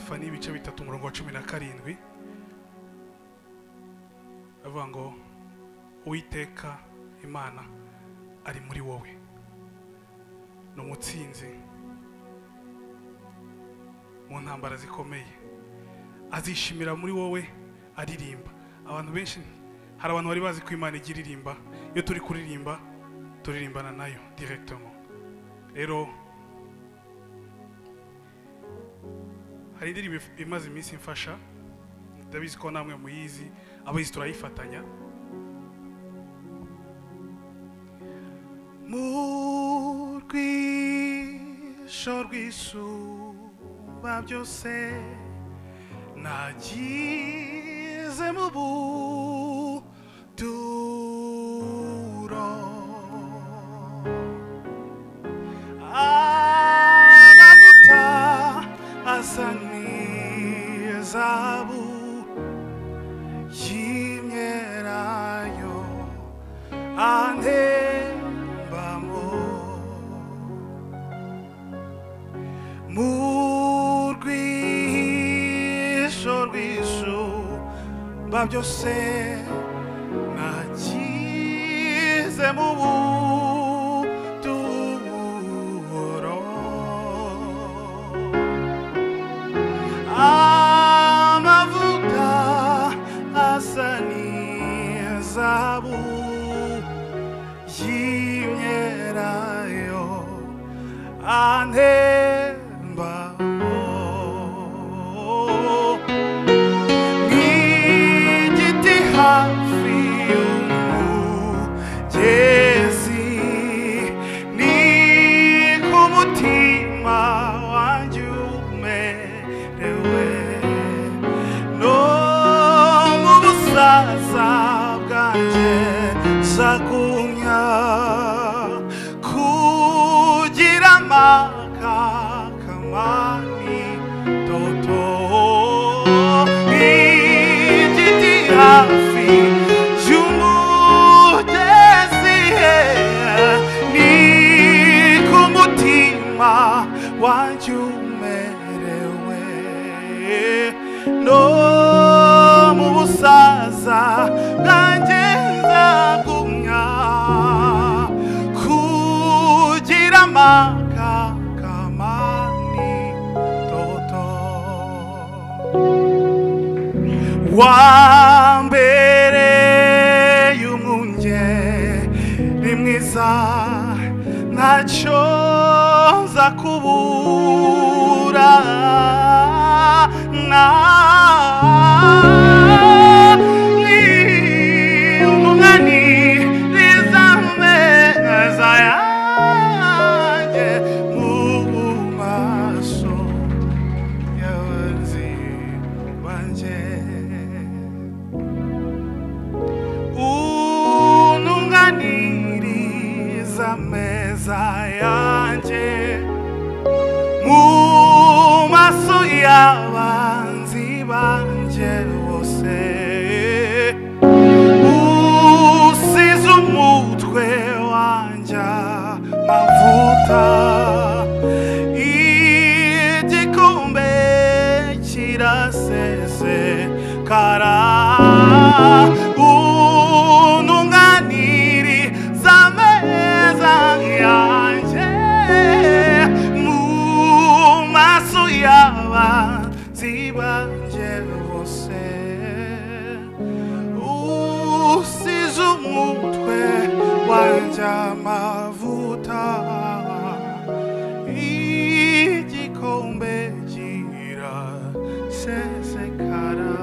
Zefani ibice 3 umurongo wa 17 avuga ngo Uwiteka Imana ari muri wowe no mutsinzi mu ntambara zikomeye azishimira muri wowe aririmba. Abantu benshi hari abantu bari bazi ko Imana igiririmba, iyo turi kuririmba turirimbana nayo directement. Rero hari indirimbo imaze iminsi imfasha, ndabizi ko namwe muyizi, abayizi turayifatanya. Murwisho rw'isumba byose nagize mu buturo, amavuta asa n'izahabu y'imyelayo antembamo. Murwisho rw'isumba byose nagize mu buturo, amavuta asa n'izahabu y'imyelayo antembamo. N'igiti hafi y'umugezi ni ku mutima wanjye umerewe, no mu busaza bwanjye nzagumya kugira amakakamani toto. Igiti hafi y'umugezi ni ku mutima wanjye umerewe, no mu busaza bwanjye nzagumya kugira amakakamani toto. Wambereye umwungeri mwiza, ntacyo nza kubura, umunaniriza ameza yanjye mu maso y'abanzi banjye. Ununganiriza ameza yanjye mu maso y'abanzi banjye bose. Usize umutwe wanjye amavuta, igikombe kirasesekara. Ununganiriza ameza yanjye mu maso y'abanzi banjye bose. Usize umutwe wanjye amavuta, igikombe kirasesekara.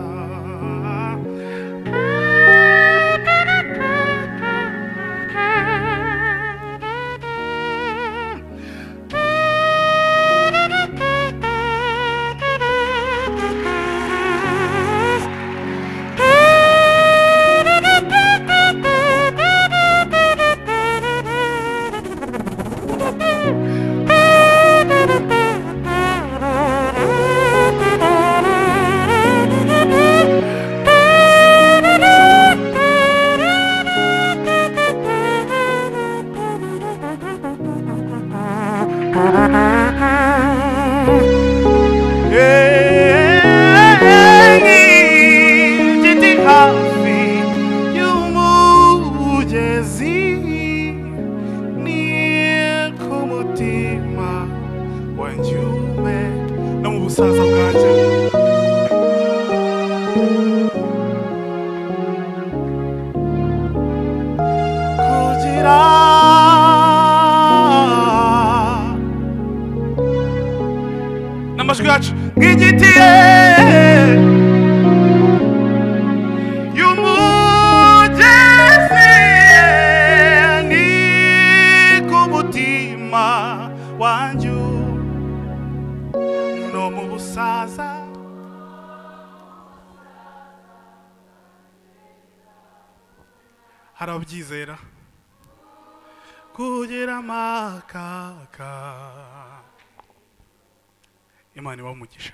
nzira n'amajwi yacu nk'igiti y'umugezi ni ku mutima wanjye no mu busaza hari ababyizera kugira amakaka. Imana ibahe umugisha.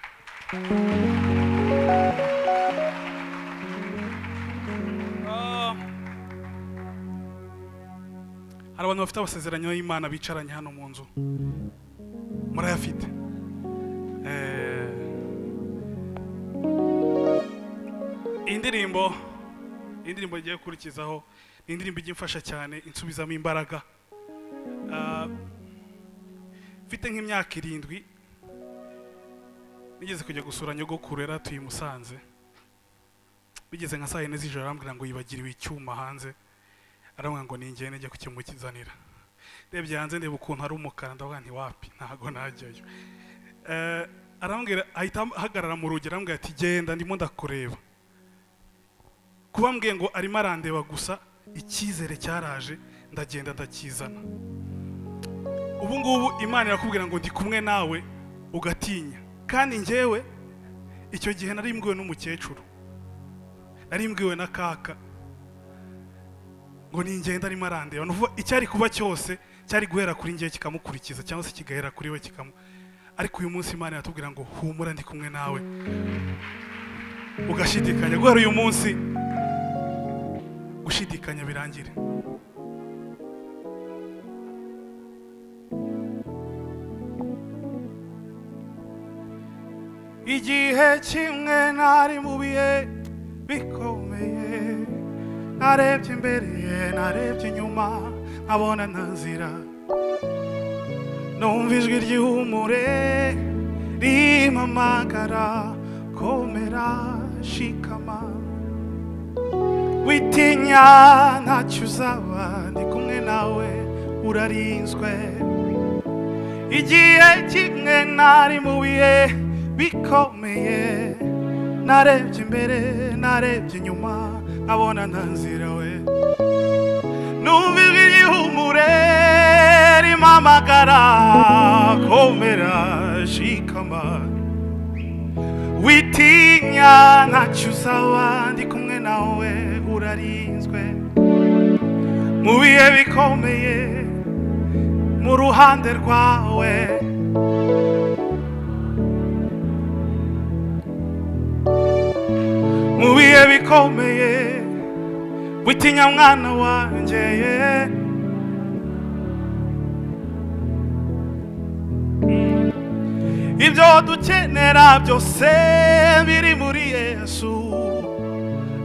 Hari abantu bafite amasezerano y'Imana bicaranye hano mu nzu, murayafite? Indirimbo igiye gukurikizaho ni indirimbo ijya imfasha cyane, insubizamo imbaraga. Mfite nk'imyaka 7 nigeze kujya gusura nyogokuru yari atuye i Musanze. Bigeze nka saa 4 z'ijoro arambwira ngo yibagiriwe icyuma hanze, arambwira ngo ningende njye kukimukizanira. Ndebye hanze ndeba ukuntu ari umukara, ndavuga nti wapi ntago najyayo. Arambwira ahita ahagarara mu rugi, arambwira ati genda ndimo ndakureba. Kuba mbwiye ngo arimo arandeba gusa, icyizere cyaraje, ndagenda ndakizana. Ubu ngubu Imana irakubwira ngo ndi kumwe nawe ugatinya. Kandi njyewe icyo gihe nari mbwiwe n'umukecuru, nari mbwiwe na kaka ngo ningenda arimo arandeba. Nuvuga icyari kuba cyose cyari guhera kuri njye kikamukurikiza, cyangwa se kigahera kuri we kikamu. Ariko uyu munsi Imana iratubwira ngo humura ndi kumwe nawe. Ugashidikanya guhera uyu munsi, gushidikanya birangire. Igihe kimwe nari mu bihe bikomeye, narebye imbere narebye inyuma nkabona nta nzira. Numva ijwi ry'ihumure rimpamagara, komera shikama, witinya ntacyo uzaba, ndi kumwe nawe urarinzwe. Igihe kimwe nari mu bihe bikomeye, narebye imbere narebye inyuma nkabona nta nzira we. Numva ijwi ry'ihumure rimpamagara, komera shikama, witinya ntacyo uzaba, ndi kumwe nawe urarinzwe. Mu bihe bikomeye mu ruhande rwawe, mu bihe bikomeye witinya mwana wanjye. Ibyo dukenera byose biri muri Yesu,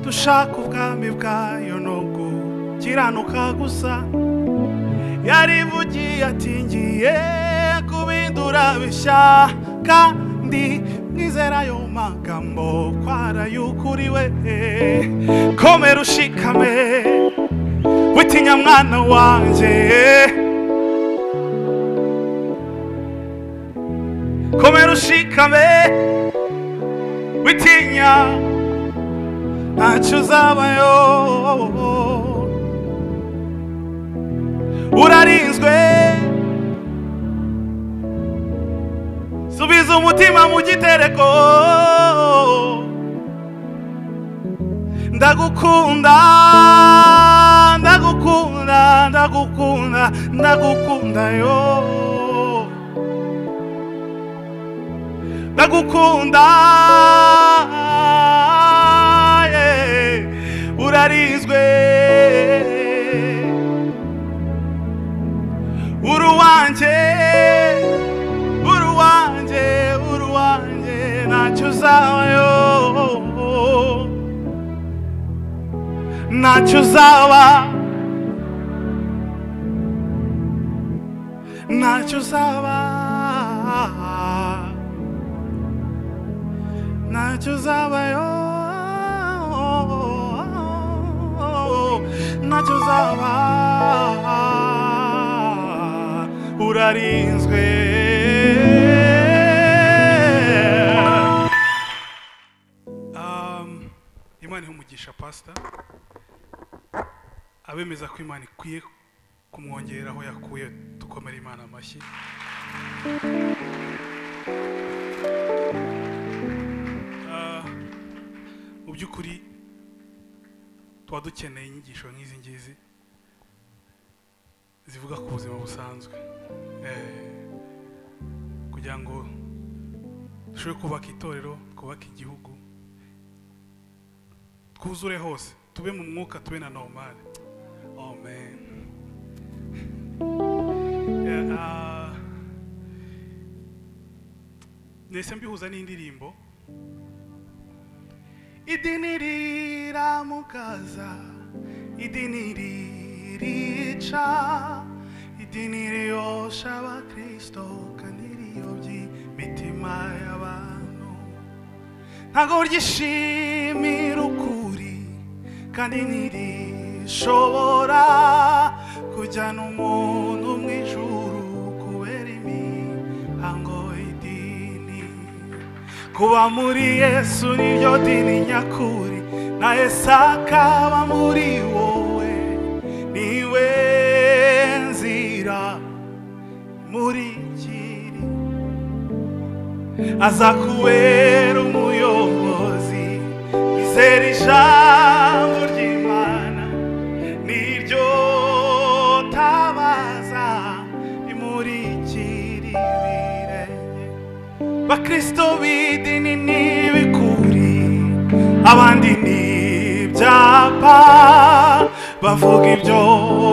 dushaka ubwami bwayo no gukiranuka gusa. Yarivugiye ati ngiye kubindura bishya, kandi nizera ayo magambo ko ari ay'ukuri we. Komera ushikame witinya mwana wanjye, komera ushikame witinya ntacyo uzabayo, urarinzwe. Subiza umutima mu gitereko, ndagukunda ndagukunda ndagukunda ndagukunda yo, ndagukunda urarinzwe. Uruwanje uruwanje uruwanje ntacyo uzabayo, ntacyo uzaba, ntacyo uzaba, ntacyo uzabayo, ntacyo uzaba. urarinzwe. Imana ihumugisha pastor abemeza ko Imana ikwiye kumwongerera aho yakuye, dukomere Imana amashyi. Mu by'ukuri tuba dukeneye inyigisho nk'izi ngizi zivuga ku buzima busanzwe, kugira ngo dushobore kubaka itorero, twubake igihugu, twuzure hose, tube mu mwuka, tube na normal. Amen. Nese mbihuza n'indirimbo idini riramugaza, idini ririca, idini riyosha abakristo kandi riyobya imitima y'abantu, ntago ryishimira ukuri kandi ntirishobora kujyana umuntu mu ijuru kubera imihango y'idini. Kuba muri Yesu niryo dini nyakuri, na Yesu akaba muri wowe, niwe nzira imurikira, azakubera umuyobozi, izera ijambo ry'Imana niryo tabaza imurikira ibirenge. Bakristo b'idini n'ibikuri, abandi n'ibyapa, bavuga ibyo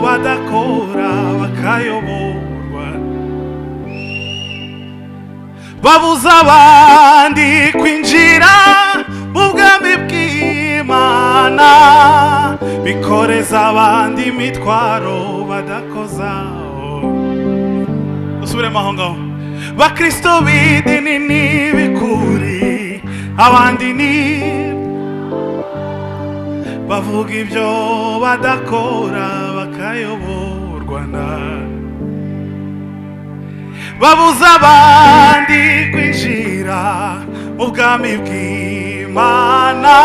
badakora bakayoborwa, babuza abandi kwinjira mu bwami bw'Imana, bikoreza abandi imitwaro badakozaho. Usubiremo aho ngaho. Bakristo b'idini n'ibikuri, abandi ni bavuga ibyo badakora bakayoborwa na, babuza abandi kwinjira mu bwami bw'Imana,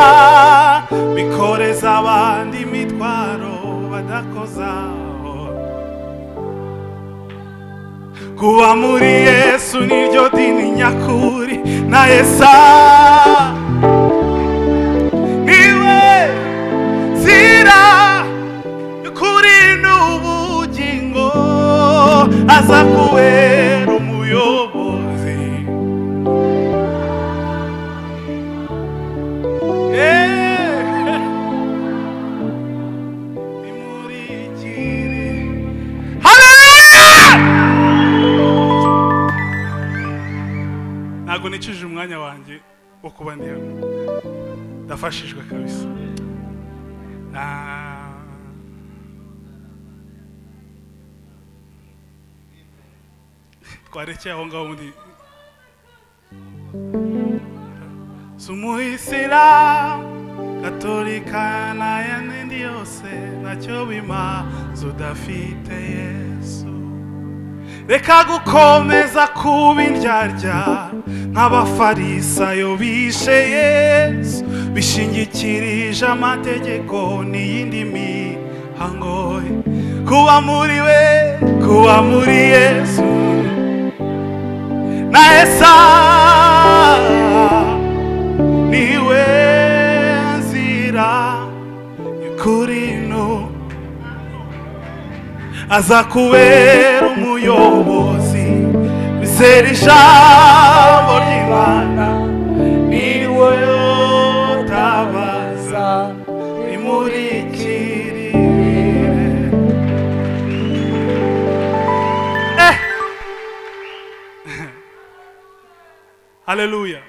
bikoreza abandi imitwaro badakozaho. Kuba muri Yesu niryo dini nyakuri, na Yesu niwe nzira y'ukuri n'ubugingo, azakubera umuyobozi. Imurikire. Haleluya! Ntabwo nicishije umwanya wanjye wo kuba ndi hano, ndafashijwe kabisa. Twarekeye aho ngaho undi sumuhisira Katolika n'ayandi yose ntacyo bimaze udafite Yesu. Reka gukomeza kuba indyarya nk'abafarisayo bishe Yesu, bishingikirije amategeko n'iyindi mihango. Kuba muri we, kuba muri Yesu, na Yesu niwe nzira y'ukuri no, azakubera umuyobozi, bizera ijambo ry'Imana niwe tabaza imurikira ibire. Haleluya.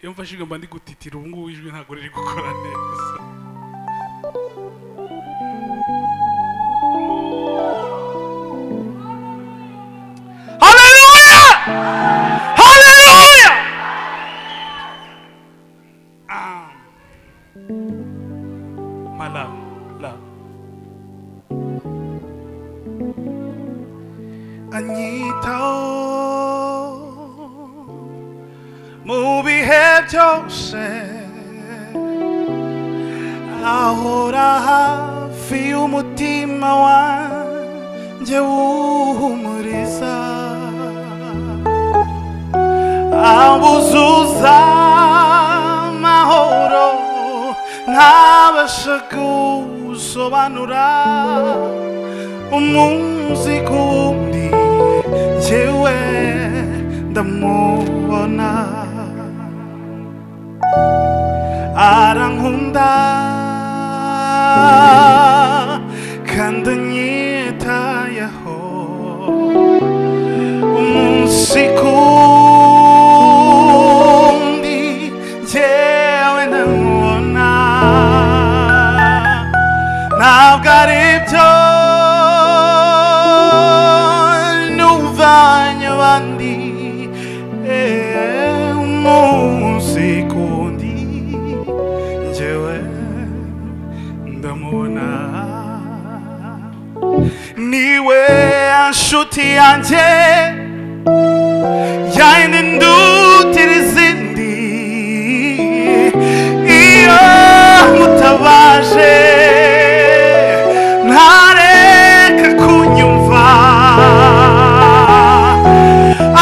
Iyo mfashijwe mba ndi gutitira, ubu ngubu ijwi ntabwo riri gukora neza. Haleluya! Haleluya! my love, love. Anyitaho mu bihe byose, ahora hafi y'umutima wanjye wuhumuriza, abuzuza amahoro ntabasha gusobanura, umunsi ku wundi njyewe ndamubona, arankunda kandi anyitayeho, umunsi ku wundi njyewe ndamubona, ntabwo ari byo nuvanye abandi, umunsi ku wundi njyewe ndamubona, niwe nshuti yanjye yayindi ndutira izindi, iyo mutabaje ntareka kunyumva,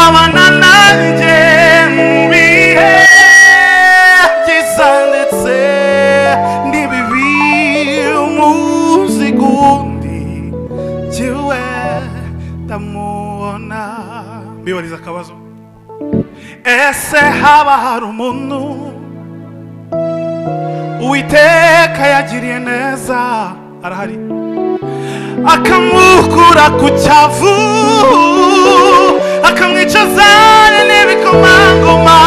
abana nanjye mu bihe byiza ndetse n'ibibi, umunsi ku wundi njyewe ndamubona. Mbibariza akabazo, ese haba hari umuntu Uwiteka yagiriye neza? Arahari? Akamukura ku cyavu, akamwicazana n'ibikomangoma,